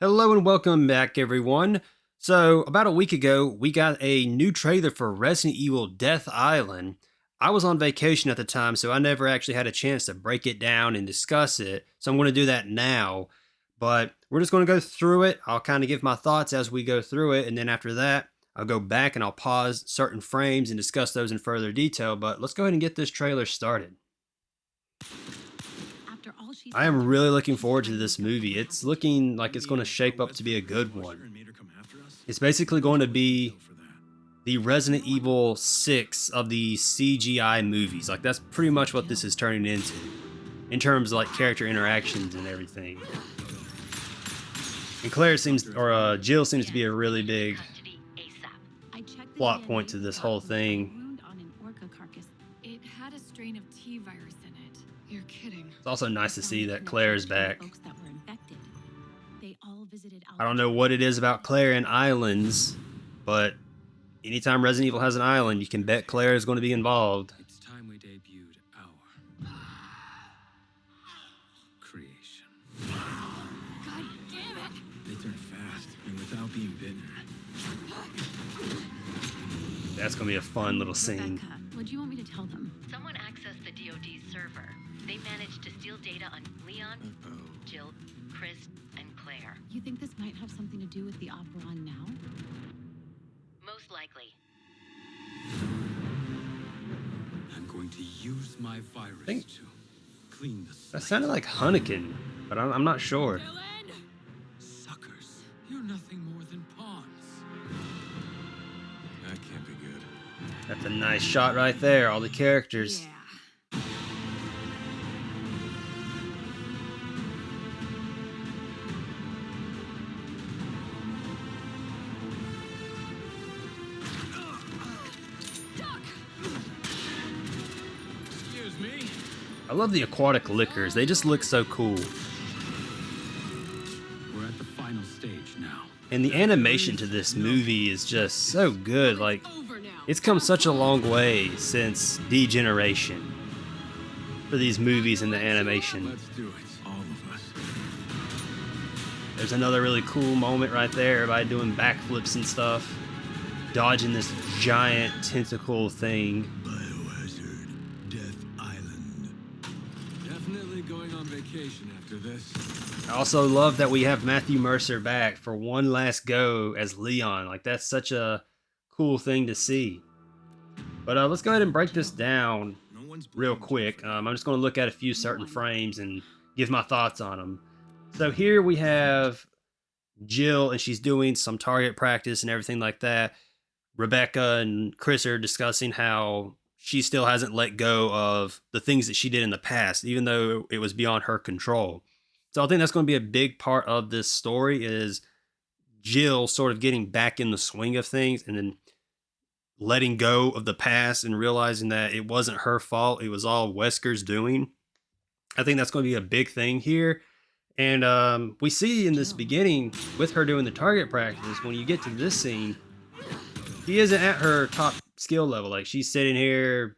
Hello and welcome back, everyone. So, about a week ago, we got a new trailer for Resident Evil Death Island. I was on vacation at the time, so I never actually had a chance to break it down and discuss it. So, I'm going to do that now. But we're just going to go through it. I'll kind of give my thoughts as we go through it. And then after that, I'll go back and I'll pause certain frames and discuss those in further detail. But let's go ahead and get this trailer started. I am really looking forward to this movie. It's looking like it's going to shape up to be a good one. It's basically going to be the Resident Evil 6 of the CGI movies. Like, that's pretty much what this is turning into in terms of like character interactions and everything. And Jill seems to be a really big plot point to this whole thing. It had a strain of T virus in it. You're kidding. It's also nice to see that Claire is back. I don't know what it is about Claire and islands, but anytime Resident Evil has an island, you can bet Claire is going to be involved. It's time we debuted our creation. God damn it! They turn fast and without being bitten. That's going to be a fun little scene. Rebecca, what do you want me to tell them? Someone accessed the DoD's server. They managed to steal data on Leon, Jill, Chris, and Claire. You think this might have something to do with the Operon now? Most likely. I'm going to use my virus to clean the slate. That sounded like Hunnigan, but I'm not sure. Suckers, you're nothing more than pawns. That can't be good. That's a nice shot right there, all the characters. Yeah. Excuse me. I love the aquatic liquors. They just look so cool. We're at the final stage now. And the animation to this movie is just so good. Like, it's come such a long way since Degeneration for these movies and the animation. Let's do it, all of us. There's another really cool moment right there. Everybody doing backflips and stuff, dodging this giant tentacle thing. Biohazard, Death Island. Definitely going on vacation after this. I also love that we have Matthew Mercer back for one last go as Leon. Like, that's such a cool thing to see. But let's go ahead and break this down real quick. I'm just going to look at a few certain frames and give my thoughts on them. So here we have Jill, and she's doing some target practice and everything like that. Rebecca and Chris are discussing how she still hasn't let go of the things that she did in the past, even though it was beyond her control. So I think that's going to be a big part of this story, is Jill sort of getting back in the swing of things and then letting go of the past and realizing that it wasn't her fault. It was all Wesker's doing. I think that's going to be a big thing here. And we see in this beginning with her doing the target practice, when you get to this scene, she isn't at her top skill level. Like, she's sitting here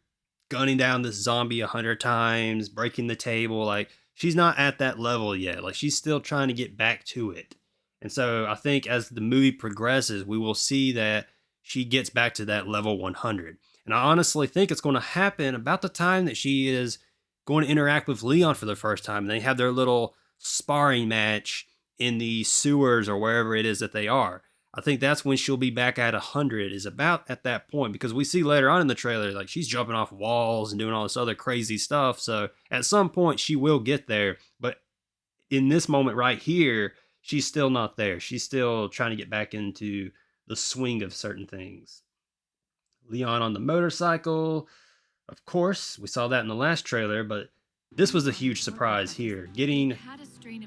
gunning down this zombie 100 times, breaking the table. Like, she's not at that level yet. Like, she's still trying to get back to it. And so I think as the movie progresses, we will see that she gets back to that level 100. And I honestly think it's going to happen about the time that she is going to interact with Leon for the first time. And they have their little sparring match in the sewers or wherever it is that they are. I think that's when she'll be back at 100, is about at that point, because we see later on in the trailer, like, she's jumping off walls and doing all this other crazy stuff. So at some point she will get there. But in this moment right here, she's still not there. She's still trying to get back into the swing of certain things. Leon on the motorcycle. Of course, we saw that in the last trailer, but this was a huge surprise here. Getting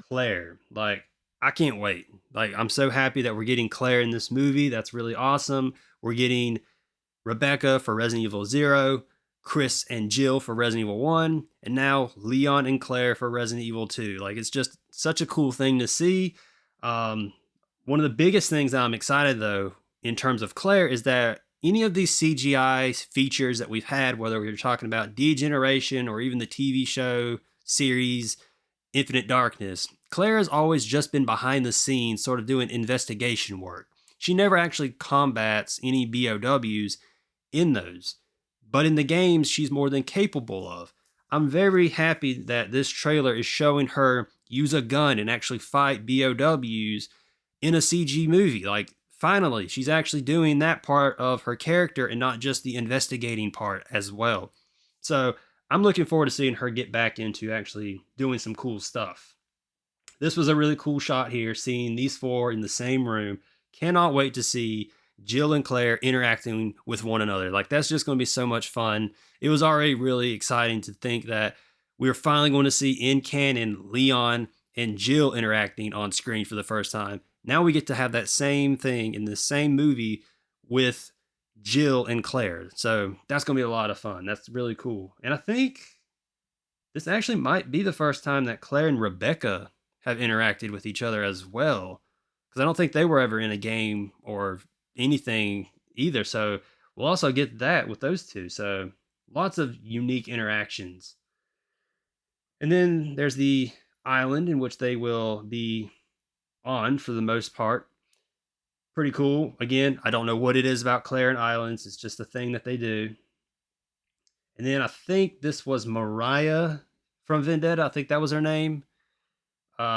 Claire. Like, I can't wait. Like, I'm so happy that we're getting Claire in this movie. That's really awesome. We're getting Rebecca for Resident Evil 0, Chris and Jill for Resident Evil 1, and now Leon and Claire for Resident Evil 2. Like, it's just such a cool thing to see. One of the biggest things that I'm excited, though, in terms of Claire, is that any of these CGI features that we've had, whether we're talking about Degeneration or even the TV show series, Infinite Darkness, Claire has always just been behind the scenes, sort of doing investigation work. She never actually combats any BOWs in those. But in the games, she's more than capable of. I'm very happy that this trailer is showing her use a gun and actually fight BOWs in a CG movie. Like, finally, she's actually doing that part of her character and not just the investigating part as well. So, I'm looking forward to seeing her get back into actually doing some cool stuff. This was a really cool shot here, seeing these four in the same room. Cannot wait to see Jill and Claire interacting with one another. Like, that's just going to be so much fun. It was already really exciting to think that we are finally going to see in canon Leon and Jill interacting on screen for the first time. Now we get to have that same thing in the same movie with Jill and Claire. So that's going to be a lot of fun. That's really cool. And I think this actually might be the first time that Claire and Rebecca have interacted with each other as well. Because I don't think they were ever in a game or anything either. So we'll also get that with those two. So lots of unique interactions. And then there's the island in which they will be on for the most part. Pretty cool. Again, I don't know what it is about Claire and islands. It's just a thing that they do. And then I think this was Mariah from Vendetta. I think that was her name.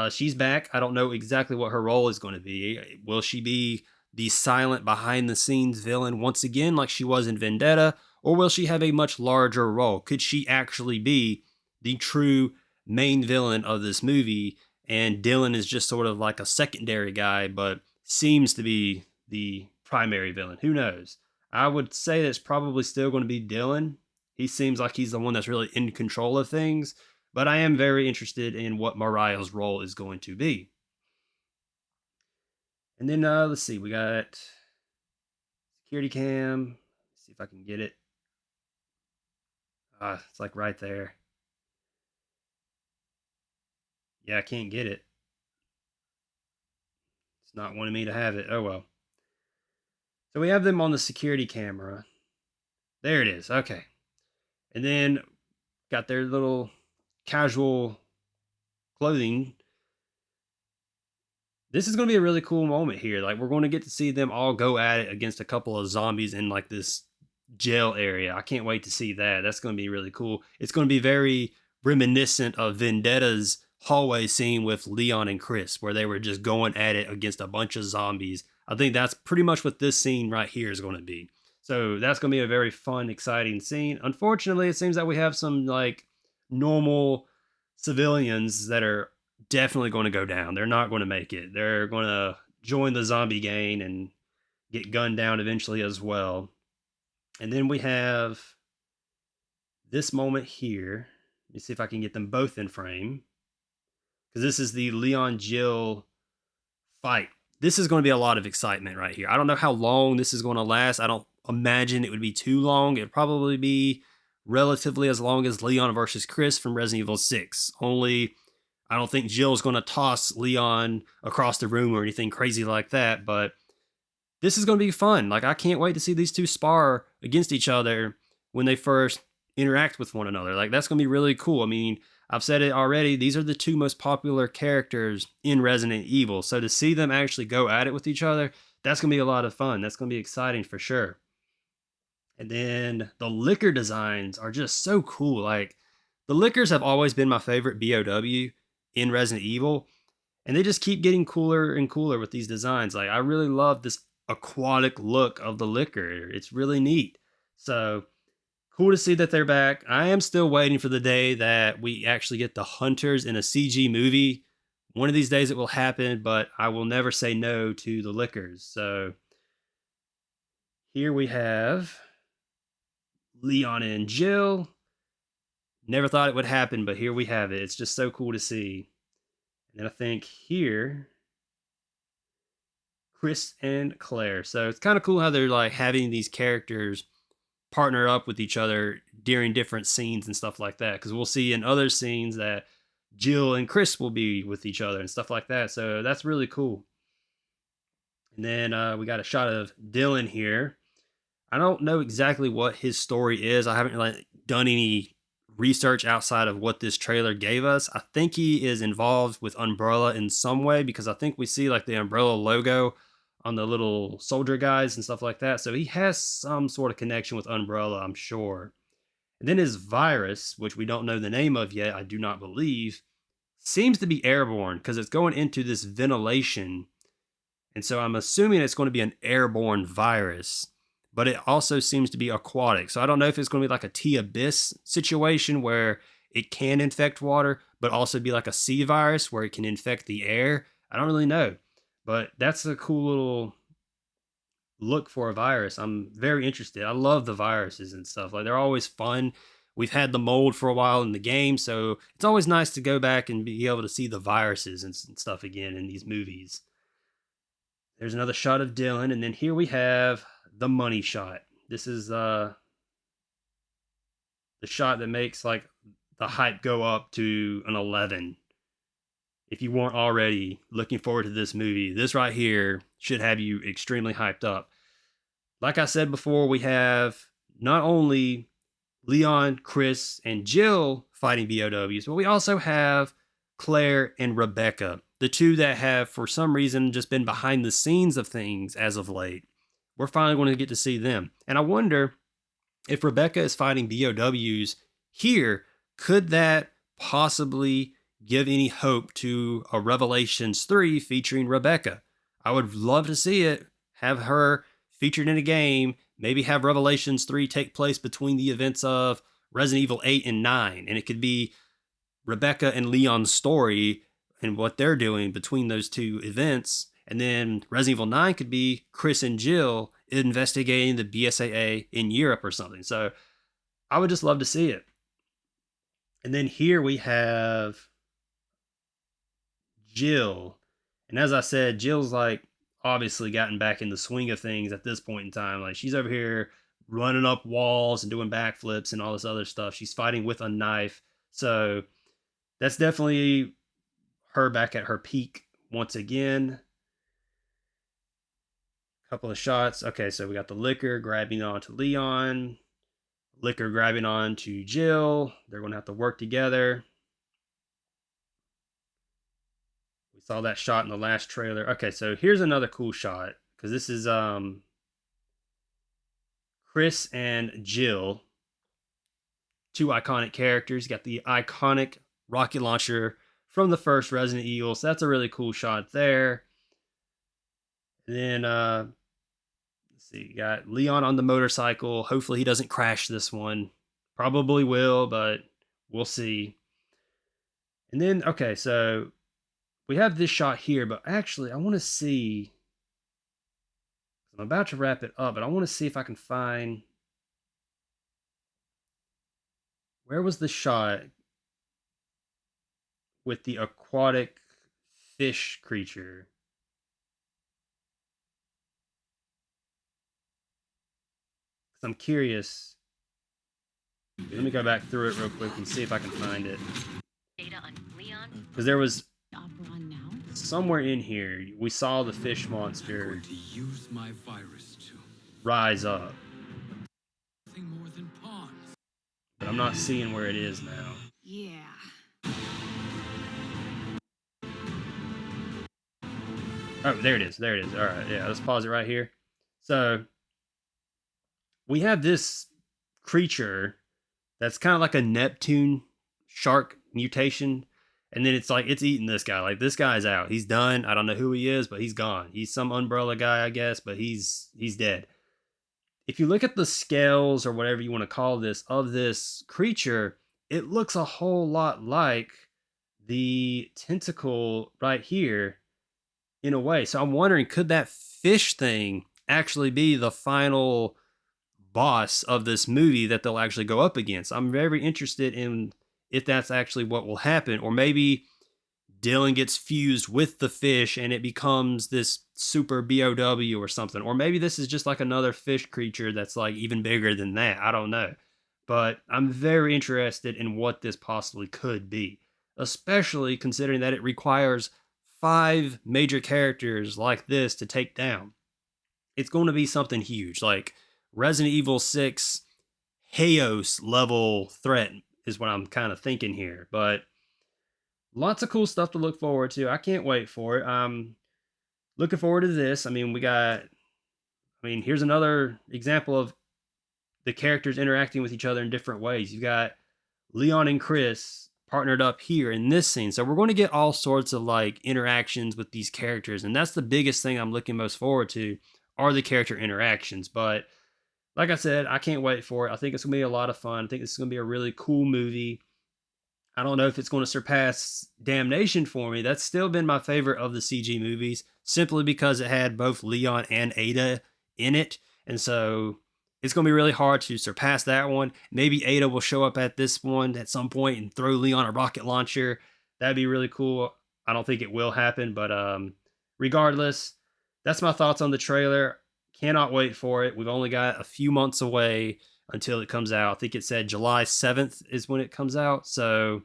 She's back. I don't know exactly what her role is going to be. Will she be the silent behind the scenes villain once again, like she was in Vendetta? Or will she have a much larger role? Could she actually be the true main villain of this movie? And Dylan is just sort of like a secondary guy, but seems to be the primary villain. Who knows? I would say that it's probably still going to be Dylan. He seems like he's the one that's really in control of things. But I am very interested in what Mariah's role is going to be. And then let's see, we got security cam. Let's see if I can get it. It's like right there. Yeah, I can't get it. It's not wanting me to have it. Oh well. So we have them on the security camera. There it is. Okay. And then got their little casual clothing. This is going to be a really cool moment here. Like, we're going to get to see them all go at it against a couple of zombies in like this jail area. I can't wait to see that. That's going to be really cool. It's going to be very reminiscent of Vendetta's hallway scene with Leon and Chris, where they were just going at it against a bunch of zombies. I think that's pretty much what this scene right here is going to be. So that's going to be a very fun, exciting scene. Unfortunately, it seems that we have some like normal civilians that are definitely going to go down. They're not going to make it. They're going to join the zombie gang and get gunned down eventually as well. And then we have this moment here. Let me see if I can get them both in frame. Because this is the Leon Jill fight. This is going to be a lot of excitement right here. I don't know how long this is going to last. I don't imagine it would be too long. It'd probably be relatively as long as Leon versus Chris from Resident Evil 6. Only, I don't think Jill's going to toss Leon across the room or anything crazy like that. But this is going to be fun. Like, I can't wait to see these two spar against each other when they first interact with one another. Like, that's going to be really cool. I mean, I've said it already. These are the two most popular characters in Resident Evil. So to see them actually go at it with each other, that's going to be a lot of fun. That's going to be exciting for sure. And then the liquor designs are just so cool. Like, the liquors have always been my favorite BOW in Resident Evil. And they just keep getting cooler and cooler with these designs. Like, I really love this aquatic look of the liquor. It's really neat. So cool to see that they're back. I am still waiting for the day that we actually get the hunters in a CG movie. One of these days it will happen, but I will never say no to the liquors. So here we have Leon and Jill. Never thought it would happen, but here we have it. It's just so cool to see. And then I think here, Chris and Claire. So it's kind of cool how they're like having these characters partner up with each other during different scenes and stuff like that. Because we'll see in other scenes that Jill and Chris will be with each other and stuff like that. So that's really cool. And then we got a shot of Dylan here. I don't know exactly what his story is. I haven't like done any research outside of what this trailer gave us. I think he is involved with Umbrella in some way, because I think we see like the Umbrella logo on the little soldier guys and stuff like that. So he has some sort of connection with Umbrella, I'm sure. And then his virus, which we don't know the name of yet, I do not believe, seems to be airborne because it's going into this ventilation. And so I'm assuming it's going to be an airborne virus, but it also seems to be aquatic. So I don't know if it's going to be like a T-Abyss situation where it can infect water, but also be like a sea virus where it can infect the air. I don't really know, but that's a cool little look for a virus. I'm very interested. I love the viruses and stuff. Like, they're always fun. We've had the mold for a while in the game, so it's always nice to go back and be able to see the viruses and stuff again in these movies. There's another shot of Dylan, and then here we have the money shot. This is the shot that makes like the hype go up to an 11. If you weren't already looking forward to this movie, this right here should have you extremely hyped up. Like I said before, we have not only Leon, Chris, and Jill fighting BOWs, but we also have Claire and Rebecca, the two that have, for some reason, just been behind the scenes of things as of late. We're finally going to get to see them. And I wonder if Rebecca is fighting BOWs here, could that possibly give any hope to a Revelations 3 featuring Rebecca? I would love to see it. Have her featured in a game. Maybe have Revelations 3 take place between the events of Resident Evil 8 and 9. And it could be Rebecca and Leon's story and what they're doing between those two events. And then Resident Evil 9 could be Chris and Jill investigating the BSAA in Europe or something. So I would just love to see it. And then here we have Jill. And as I said, Jill's like obviously gotten back in the swing of things at this point in time. Like, she's over here running up walls and doing backflips and all this other stuff. She's fighting with a knife. So that's definitely her back at her peak once again. Couple of shots. Okay, so we got the liquor grabbing onto Leon, liquor grabbing onto Jill. They're going to have to work together. We saw that shot in the last trailer. Okay, so here's another cool shot, because this is Chris and Jill, two iconic characters. You got the iconic rocket launcher from the first Resident Evil, so that's a really cool shot there. And then let's see, you got Leon on the motorcycle. Hopefully he doesn't crash this one. Probably will, but we'll see. And then, okay, so we have this shot here, but actually I want to see, I'm about to wrap it up, but I want to see if I can find, where was the shot with the aquatic fish creature? I'm curious. Let me go back through it real quick and see if I can find it. Because there was somewhere in here, we saw the fish monster Use my virus to rise up. nothing more than pawns. But I'm not seeing where it is now. Yeah. Oh, there it is. There it is. All right. Yeah, let's pause it right here. So we have this creature that's kind of like a Neptune shark mutation. And then it's like, it's eating this guy. Like, this guy's out. He's done. I don't know who he is, but he's gone. He's some umbrella guy, I guess, but he's dead. If you look at the scales or whatever you want to call this of this creature, it looks a whole lot like the tentacle right here in a way. So I'm wondering, could that fish thing actually be the final boss of this movie that they'll actually go up against? I'm very interested in if that's actually what will happen, or maybe Dylan gets fused with the fish and it becomes this super BOW or something, or maybe this is just like another fish creature that's like even bigger than that. I don't know, but I'm very interested in what this possibly could be, especially considering that it requires 5 major characters like this to take down. It's going to be something huge, like Resident Evil 6 Chaos level threat is what I'm kind of thinking here. But lots of cool stuff to look forward to. I can't wait for it. I'm looking forward to this. I mean, here's another example of the characters interacting with each other in different ways. You've got Leon and Chris partnered up here in this scene. So we're going to get all sorts of like interactions with these characters. And that's the biggest thing I'm looking most forward to are the character interactions. But like I said, I can't wait for it. I think it's going to be a lot of fun. I think it's going to be a really cool movie. I don't know if it's going to surpass Damnation for me. That's still been my favorite of the CG movies, simply because it had both Leon and Ada in it. And so it's going to be really hard to surpass that one. Maybe Ada will show up at this one at some point and throw Leon a rocket launcher. That'd be really cool. I don't think it will happen, but regardless, that's my thoughts on the trailer. Cannot wait for it. We've only got a few months away until it comes out. I think it said July 7th is when it comes out. So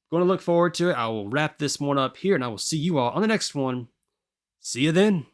going to look forward to it. I will wrap this one up here, and I will see you all on the next one. See you then.